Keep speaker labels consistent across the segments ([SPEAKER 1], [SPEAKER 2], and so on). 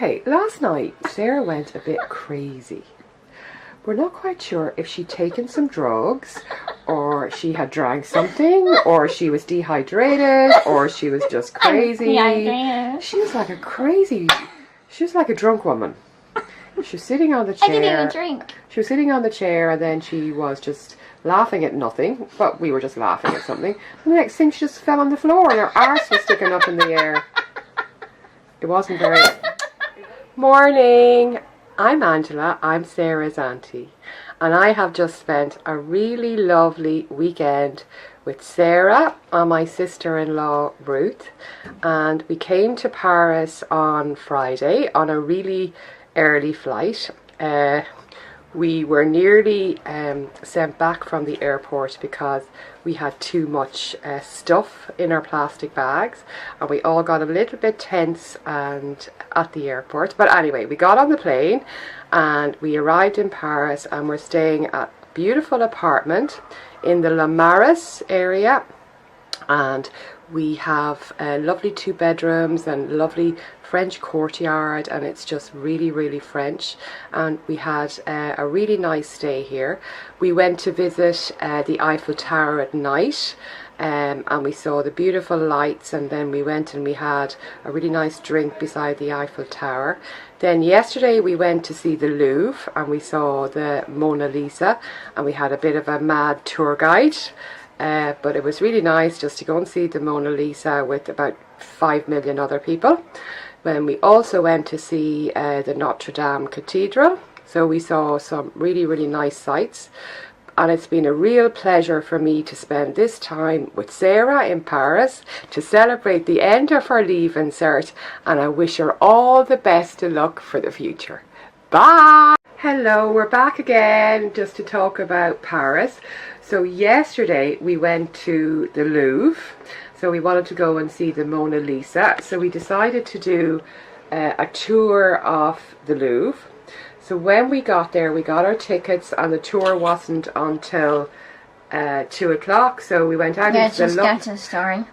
[SPEAKER 1] Okay, last night Sarah went a bit crazy. We're not quite sure if she'd taken some drugs, or she had drank something, or she was dehydrated, or she was just crazy. She was like a drunk woman. She was sitting on the chair.
[SPEAKER 2] I didn't even drink.
[SPEAKER 1] She was sitting on the chair, and then she was just laughing at nothing, but we were just laughing at something. And the next thing, she just fell on the floor, and her arse was sticking up in the air. It wasn't very... Morning! I'm Angela, I'm Sarah's auntie, and I have just spent a really lovely weekend with Sarah and my sister-in-law Ruth, and we came to Paris on Friday on a really early flight. We were nearly sent back from the airport because we had too much stuff in our plastic bags, and we all got a little bit tense and at the airport. But anyway, we got on the plane and we arrived in Paris, and we're staying at a beautiful apartment in the Louvre area, and we have lovely 2 bedrooms and lovely French courtyard, and it's just really French, and we had a really nice stay here. We went to visit the Eiffel Tower at night, and we saw the beautiful lights, and then we went and we had a really nice drink beside the Eiffel Tower. Then yesterday we went to see the Louvre, and we saw the Mona Lisa, and we had a bit of a mad tour guide. But it was really nice just to go and see the Mona Lisa with about 5 million other people. Then we also went to see the Notre Dame Cathedral. So we saw some really nice sights. And it's been a real pleasure for me to spend this time with Sarah in Paris to celebrate the end of her leaving cert. And I wish her all the best of luck for the future. Bye! Hello, we're back again just to talk about Paris. So yesterday we went to the Louvre, so we wanted to go and see the Mona Lisa, so we decided to do a tour of the Louvre. So when we got there, we got our tickets, and the tour wasn't until 2 o'clock, so we went out into the...
[SPEAKER 2] Get to the story.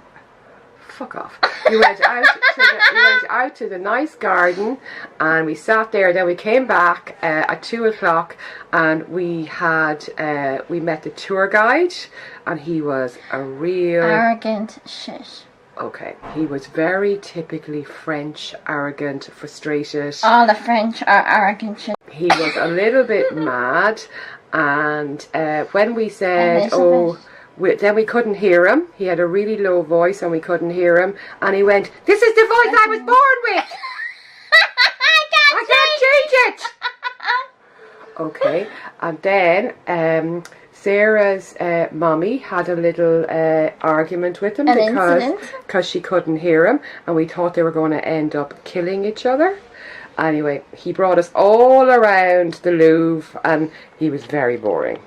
[SPEAKER 1] Fuck off. We went out to the nice garden, and we sat there. Then we came back at 2 o'clock, and we met the tour guide, and he was a real
[SPEAKER 2] arrogant shit.
[SPEAKER 1] Okay, he was very typically French, arrogant, frustrated.
[SPEAKER 2] All the French are arrogant shit.
[SPEAKER 1] He was a little bit mad, and when we said, then we couldn't hear him. He had a really low voice and we couldn't hear him. And he went, "This is the voice I was born with! I can't change it!" Okay, and then Sarah's mommy had a little argument with him because she couldn't hear him, and we thought they were going to end up killing each other. Anyway, he brought us all around the Louvre, and he was very boring.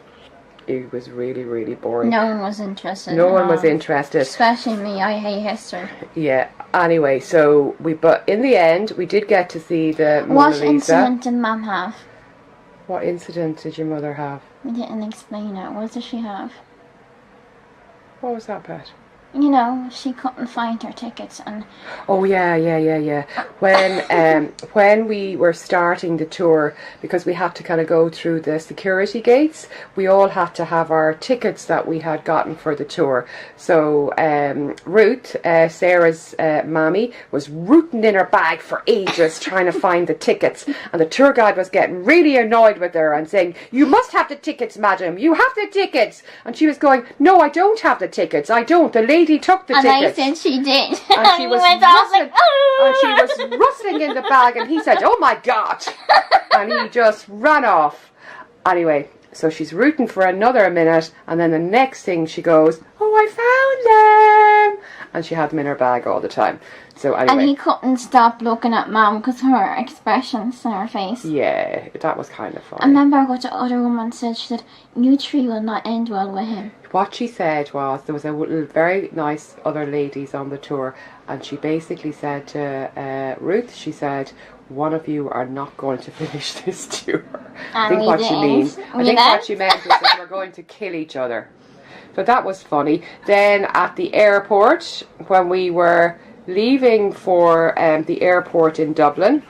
[SPEAKER 1] It was really boring.
[SPEAKER 2] No one was interested.
[SPEAKER 1] No one was interested.
[SPEAKER 2] Especially me, I hate history.
[SPEAKER 1] Yeah, anyway, so but in the end, we did get to see the Mona Lisa.
[SPEAKER 2] What incident did Mum have?
[SPEAKER 1] What incident did your mother have?
[SPEAKER 2] We didn't explain it. What did she have?
[SPEAKER 1] What was that, Pat?
[SPEAKER 2] You know, she couldn't find her tickets, and...
[SPEAKER 1] Oh, yeah. When we were starting the tour, because we had to kind of go through the security gates, we all had to have our tickets that we had gotten for the tour. So Ruth, Sarah's mommy, was rooting in her bag for ages trying to find the tickets, and the tour guide was getting really annoyed with her and saying, "You must have the tickets, madam, you have the tickets." And she was going, "No, I don't have the tickets, I don't. The lady took the tickets."
[SPEAKER 2] And I said she did.
[SPEAKER 1] And she was rustling in the bag, and he said, "Oh my God." And he just ran off. Anyway, so she's rooting for another minute, and then the next thing she goes, "Oh, I found them." And she had them in her bag all the time. So anyway.
[SPEAKER 2] And he couldn't stop looking at Mum because her expressions on her face.
[SPEAKER 1] Yeah, that was kind of funny.
[SPEAKER 2] I remember what the other woman said. She said, "You three will not end well with him."
[SPEAKER 1] What she said was, there was a very nice other ladies on the tour, and she basically said to Ruth, she said, "One of you are not going to finish this tour." I think what she means. I think what she meant was that we're going to kill each other. So that was funny. Then at the airport, when we were leaving for the airport in Dublin,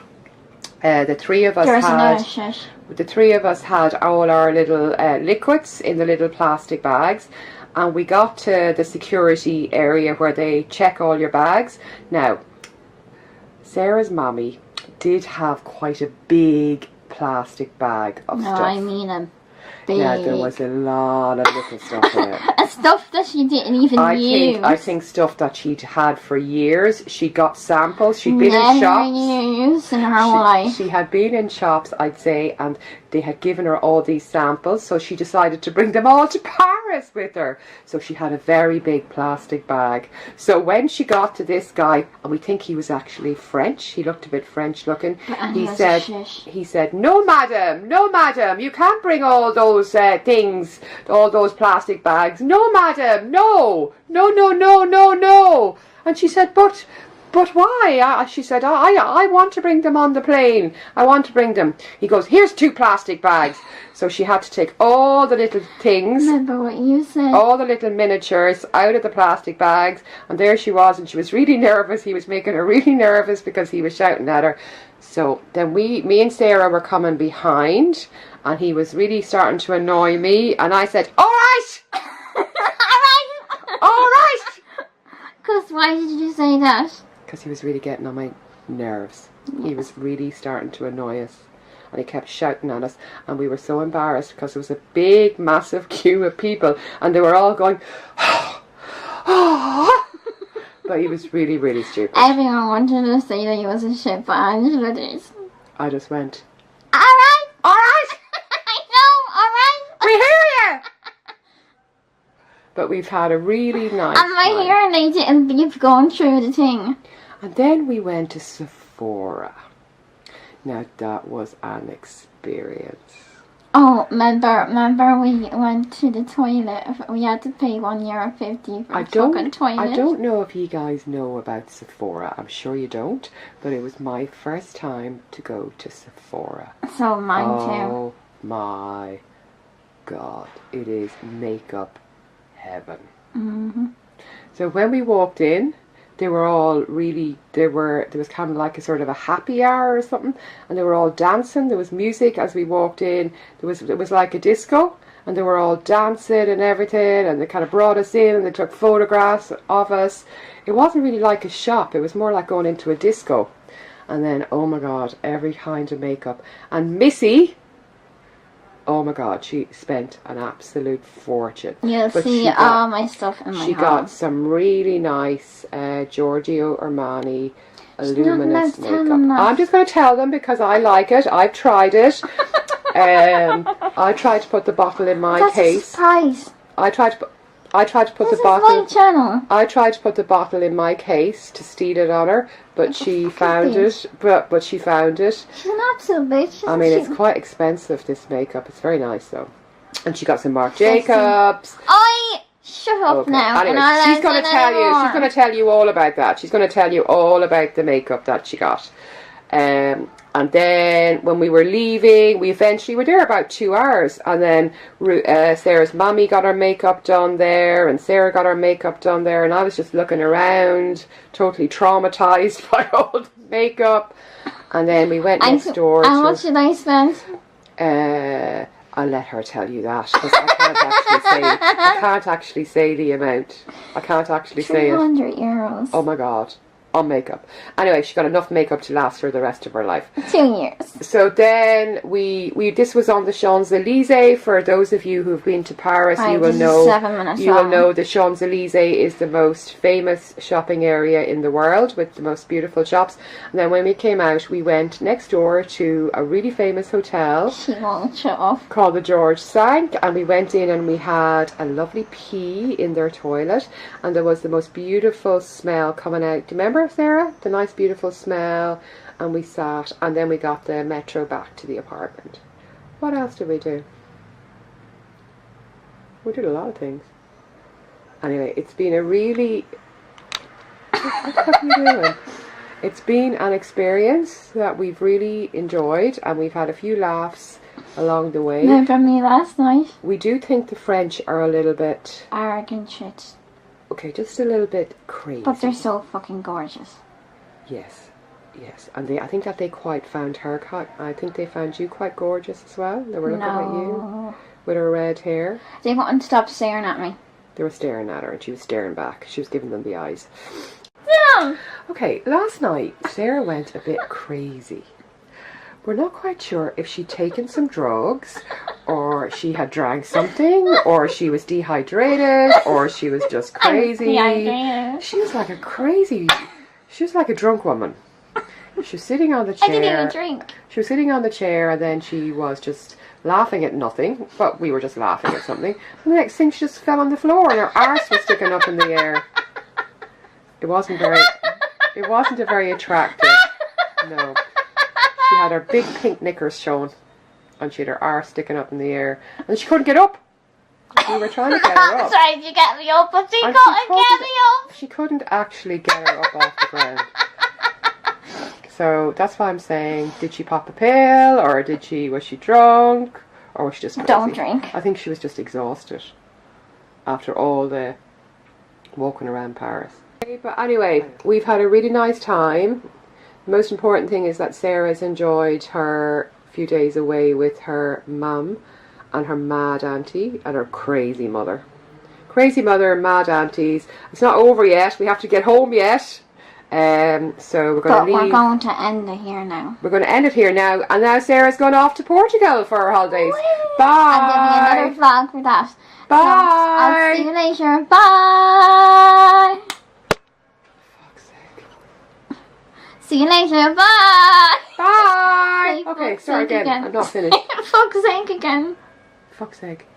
[SPEAKER 1] The three of us
[SPEAKER 2] There's another
[SPEAKER 1] had
[SPEAKER 2] shush.
[SPEAKER 1] the three of us had all our little liquids in the little plastic bags, and we got to the security area where they check all your bags. Now, Sarah's mommy did have quite a big plastic bag of stuff.
[SPEAKER 2] No, I mean a big.
[SPEAKER 1] Yeah, there was a lot of little stuff in it.
[SPEAKER 2] Stuff that she didn't even use.
[SPEAKER 1] I think stuff that she'd had for years. She got samples. She'd been
[SPEAKER 2] Never
[SPEAKER 1] in shops.
[SPEAKER 2] used in her life.
[SPEAKER 1] She had been in shops, I'd say, and they had given her all these samples, so she decided to bring them all to Paris with her. So she had a very big plastic bag. So when she got to this guy, and we think he was actually French, he looked a bit French looking, he said, no madam, you can't bring all those things, all those plastic bags. No madam, no. And she said, but why? She said, I want to bring them on the plane. I want to bring them. He goes, here's 2 plastic bags. So she had to take all the little things.
[SPEAKER 2] Remember what you said.
[SPEAKER 1] All the little miniatures out of the plastic bags. And there she was, and she was really nervous. He was making her really nervous because he was shouting at her. So then me and Sarah were coming behind, and he was really starting to annoy me. And I said, all right. All right.
[SPEAKER 2] Because why did you say that?
[SPEAKER 1] Because he was really getting on my nerves. He was really starting to annoy us, and he kept shouting at us, and we were so embarrassed because there was a big massive queue of people, and they were all going but he was really, really stupid.
[SPEAKER 2] Everyone wanted to say that he was a shit, but Angela did.
[SPEAKER 1] I just went,
[SPEAKER 2] Alright!
[SPEAKER 1] alright,
[SPEAKER 2] I know, alright!
[SPEAKER 1] we hear you. But we've had a really nice
[SPEAKER 2] And my
[SPEAKER 1] time.
[SPEAKER 2] hair and I didn't beep going through the thing.
[SPEAKER 1] And then we went to Sephora. Now that was an experience.
[SPEAKER 2] Oh, remember we went to the toilet. We had to pay €1.50 for the fucking toilet.
[SPEAKER 1] I don't know if you guys know about Sephora. I'm sure you don't. But it was my first time to go to Sephora.
[SPEAKER 2] So mine
[SPEAKER 1] Oh my God. It is makeup heaven.
[SPEAKER 2] Mm-hmm.
[SPEAKER 1] So when we walked in, they were all really, there was kind of like a sort of a happy hour or something, and they were all dancing. There was music as we walked in. It was like a disco, and they were all dancing and everything, and they kind of brought us in and they took photographs of us. It wasn't really like a shop. It was more like going into a disco. And then, oh my God, every kind of makeup. And Missy, oh my God, she spent an absolute fortune.
[SPEAKER 2] You'll see all my stuff in my home.
[SPEAKER 1] She got some really nice Giorgio Armani luminous makeup. I'm just going to tell them because I like it. I've tried it. I tried to put the bottle in my case.
[SPEAKER 2] That's a surprise.
[SPEAKER 1] I tried to put
[SPEAKER 2] This
[SPEAKER 1] the bottle.
[SPEAKER 2] is my channel.
[SPEAKER 1] I tried to put the bottle in my case to steal it on her, but she found it. But she found it.
[SPEAKER 2] She's an absolute bitch.
[SPEAKER 1] I mean, it's quite expensive, this makeup. It's very nice though. And she got some Marc Jacobs.
[SPEAKER 2] Shut up now.
[SPEAKER 1] Anyway, she's going to tell you. She's going to tell you all about that. She's going to tell you all about the makeup that she got. And then when we were leaving, we eventually were there about 2 hours, and then Sarah's mommy got her makeup done there, and Sarah got her makeup done there, and I was just looking around, totally traumatized by all the makeup. And then we went next door.
[SPEAKER 2] How much did I spend?
[SPEAKER 1] I'll let her tell you that, because I can't actually say the amount. I can't actually say it.
[SPEAKER 2] €300.
[SPEAKER 1] Oh my God. On makeup. Anyway, she got enough makeup to last her the rest of her life.
[SPEAKER 2] 2 years.
[SPEAKER 1] So then this was on the Champs-Élysées. For those of you who've been to Paris, you will know
[SPEAKER 2] 7 minutes
[SPEAKER 1] you will know the Champs-Élysées is the most famous shopping area in the world with the most beautiful shops. And then when we came out, we went next door to a really famous hotel.
[SPEAKER 2] She won't shut off.
[SPEAKER 1] Called the George Cinq, and we went in and we had a lovely pee in their toilet, and there was the most beautiful smell coming out. Do you remember, Sarah? The nice beautiful smell. And we sat, and then we got the metro back to the apartment. What else did we do? We did a lot of things. Anyway, it's been a really... What are you doing? It's been an experience that we've really enjoyed, and we've had a few laughs along the way.
[SPEAKER 2] Remember me last night?
[SPEAKER 1] We do think the French are a little bit...
[SPEAKER 2] arrogant shit.
[SPEAKER 1] Okay, just a little bit crazy.
[SPEAKER 2] But they're so fucking gorgeous.
[SPEAKER 1] Yes. Yes, and I think that they quite found her I think they found you quite gorgeous as well. They were looking at you with her red hair.
[SPEAKER 2] They wouldn't stop staring at me.
[SPEAKER 1] They were staring at her and she was staring back. She was giving them the eyes.
[SPEAKER 2] Yeah.
[SPEAKER 1] Okay, last night Sarah went a bit crazy. We're not quite sure if she'd taken some drugs, or she had drank something, or she was dehydrated, or she was just crazy. She was like she was like a drunk woman. She was sitting on the chair.
[SPEAKER 2] I didn't even drink.
[SPEAKER 1] She was sitting on the chair and then she was just laughing at nothing, but we were just laughing at something. And the next thing she just fell on the floor and her arse was sticking up in the air. It wasn't a very attractive, no. She had her big pink knickers showing and she had her arse sticking up in the air and she couldn't get up. We were trying to get her up.
[SPEAKER 2] Sorry to get me up, but she couldn't get me up.
[SPEAKER 1] She couldn't actually get her up off the ground. So that's why I'm saying, did she pop a pill, or was she drunk, or was she just crazy?
[SPEAKER 2] Don't drink.
[SPEAKER 1] I think she was just exhausted after all the walking around Paris. But anyway, we've had a really nice time. The most important thing is that Sarah's enjoyed her few days away with her mum and her mad auntie and her crazy mother. Crazy mother and mad aunties. It's not over yet. We have to get home yet. So we're going to leave.
[SPEAKER 2] We're going to end it here now.
[SPEAKER 1] We're going to end it here now. And now Sarah's going off to Portugal for her holidays.
[SPEAKER 2] Whee!
[SPEAKER 1] Bye.
[SPEAKER 2] I'll give you another vlog for that.
[SPEAKER 1] Bye.
[SPEAKER 2] So I'll see you later. Bye.
[SPEAKER 1] Fuck's sake.
[SPEAKER 2] See you later. Bye.
[SPEAKER 1] Bye.
[SPEAKER 2] Say
[SPEAKER 1] Okay,
[SPEAKER 2] fuck's
[SPEAKER 1] sorry
[SPEAKER 2] sake
[SPEAKER 1] again. I'm not finished.
[SPEAKER 2] Fuck's sake again.
[SPEAKER 1] Fuck's sake.